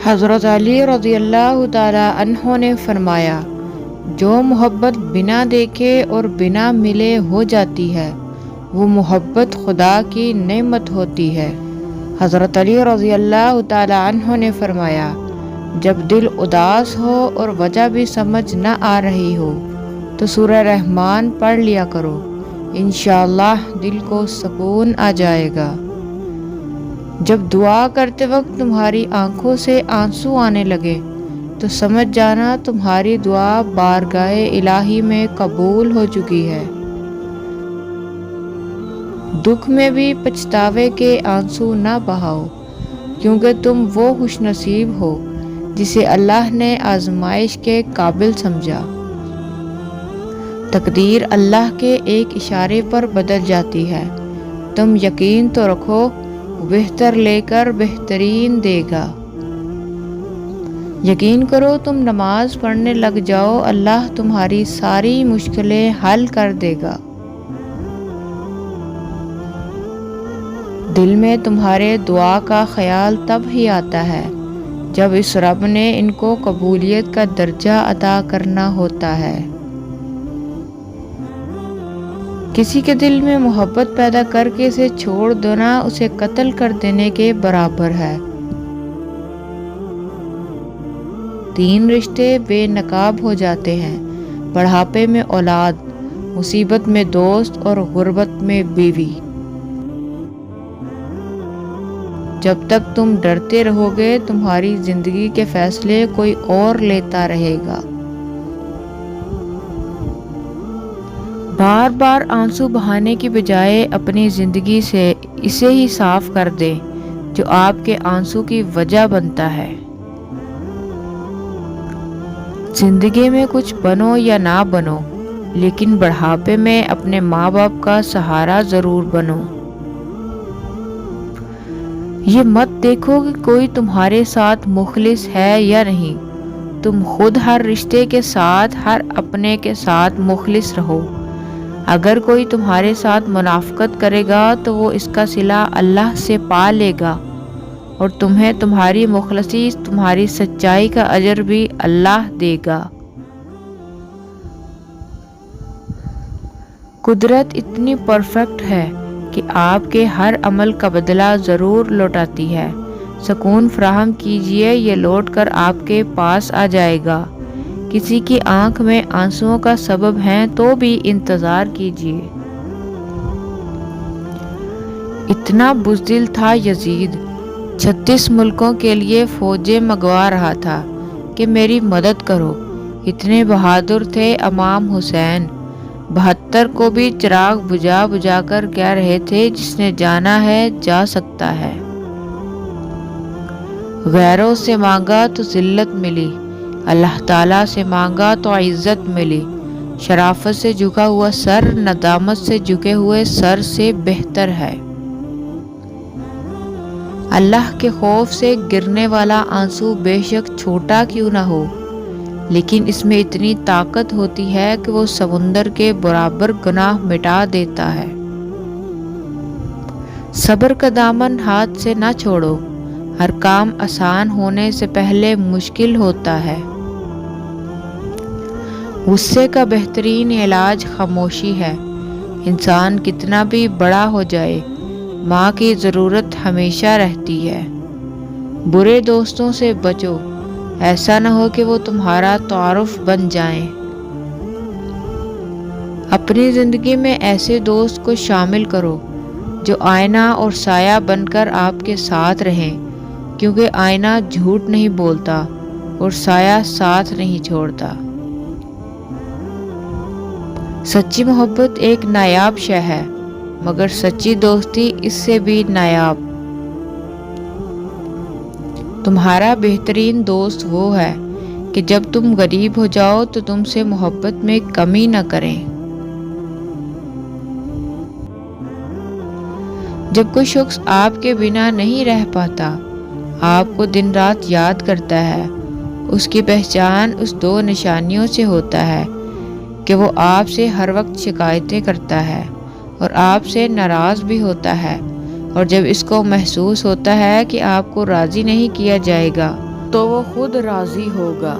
حضرت علی رضی اللہ تعالی عنہ نے فرمایا، جو محبت بنا دیکھے اور بنا ملے ہو جاتی ہے وہ محبت خدا کی نعمت ہوتی ہے۔ حضرت علی رضی اللہ تعالی عنہ نے فرمایا، جب دل اداس ہو اور وجہ بھی سمجھ نہ آ رہی ہو تو سورہ رحمان پڑھ لیا کرو، انشاءاللہ دل کو سکون آ جائے گا۔ جب دعا کرتے وقت تمہاری آنکھوں سے آنسو آنے لگے تو سمجھ جانا تمہاری دعا بارگاہ الہی میں قبول ہو چکی ہے۔ دکھ میں بھی پچھتاوے کے آنسو نہ بہاؤ، کیونکہ تم وہ خوش نصیب ہو جسے اللہ نے آزمائش کے قابل سمجھا۔ تقدیر اللہ کے ایک اشارے پر بدل جاتی ہے، تم یقین تو رکھو، بہتر لے کر بہترین دے گا۔ یقین کرو، تم نماز پڑھنے لگ جاؤ، اللہ تمہاری ساری مشکلیں حل کر دے گا۔ دل میں تمہارے دعا کا خیال تب ہی آتا ہے جب اس رب نے ان کو قبولیت کا درجہ عطا کرنا ہوتا ہے۔ کسی کے دل میں محبت پیدا کر کے اسے چھوڑ دینا اسے قتل کر دینے کے برابر ہے۔ 3 رشتے بے نقاب ہو جاتے ہیں، بڑھاپے میں اولاد، مصیبت میں دوست اور غربت میں بیوی۔ جب تک تم ڈرتے رہو گے تمہاری زندگی کے فیصلے کوئی اور لیتا رہے گا۔ بار بار آنسو بہانے کی بجائے اپنی زندگی سے اسے ہی صاف کر دیں جو آپ کے آنسو کی وجہ بنتا ہے۔ زندگی میں کچھ بنو یا نہ بنو، لیکن بڑھاپے میں اپنے ماں باپ کا سہارا ضرور بنو۔ یہ مت دیکھو کہ کوئی تمہارے ساتھ مخلص ہے یا نہیں، تم خود ہر رشتے کے ساتھ، ہر اپنے کے ساتھ مخلص رہو۔ اگر کوئی تمہارے ساتھ منافقت کرے گا تو وہ اس کا صلہ اللہ سے پا لے گا، اور تمہیں تمہاری مخلصی، تمہاری سچائی کا اجر بھی اللہ دے گا۔ قدرت اتنی پرفیکٹ ہے کہ آپ کے ہر عمل کا بدلہ ضرور لوٹاتی ہے۔ سکون فراہم کیجئے، یہ لوٹ کر آپ کے پاس آ جائے گا۔ کسی کی آنکھ میں آنسوؤں کا سبب ہیں تو بھی انتظار کیجئے۔ اتنا بزدل تھا یزید، 36 ملکوں کے لیے فوجیں منگوا رہا تھا کہ میری مدد کرو۔ اتنے بہادر تھے امام حسین، 72 کو بھی چراغ بجھا بجھا کر کہہ رہے تھے جس نے جانا ہے جا سکتا ہے۔ غیروں سے مانگا تو ذلت ملی، اللہ تعالیٰ سے مانگا تو عزت ملی۔ شرافت سے جھکا ہوا سر ندامت سے جھکے ہوئے سر سے بہتر ہے۔ اللہ کے خوف سے گرنے والا آنسو بے شک چھوٹا کیوں نہ ہو، لیکن اس میں اتنی طاقت ہوتی ہے کہ وہ سمندر کے برابر گناہ مٹا دیتا ہے۔ صبر کا دامن ہاتھ سے نہ چھوڑو، ہر کام آسان ہونے سے پہلے مشکل ہوتا ہے۔ غصے کا بہترین علاج خاموشی ہے۔ انسان کتنا بھی بڑا ہو جائے، ماں کی ضرورت ہمیشہ رہتی ہے۔ برے دوستوں سے بچو، ایسا نہ ہو کہ وہ تمہارا تعارف بن جائیں۔ اپنی زندگی میں ایسے دوست کو شامل کرو جو آئینہ اور سایہ بن کر آپ کے ساتھ رہیں، کیونکہ آئینہ جھوٹ نہیں بولتا اور سایہ ساتھ نہیں چھوڑتا۔ سچی محبت ایک نایاب شے ہے، مگر سچی دوستی اس سے بھی نایاب۔ تمہارا بہترین دوست وہ ہے کہ جب تم غریب ہو جاؤ تو تم سے محبت میں کمی نہ کریں۔ جب کوئی شخص آپ کے بنا نہیں رہ پاتا، آپ کو دن رات یاد کرتا ہے، اس کی پہچان اس 2 نشانیوں سے ہوتا ہے کہ وہ آپ سے ہر وقت شکایتیں کرتا ہے اور آپ سے ناراض بھی ہوتا ہے، اور جب اس کو محسوس ہوتا ہے کہ آپ کو راضی نہیں کیا جائے گا تو وہ خود راضی ہوگا۔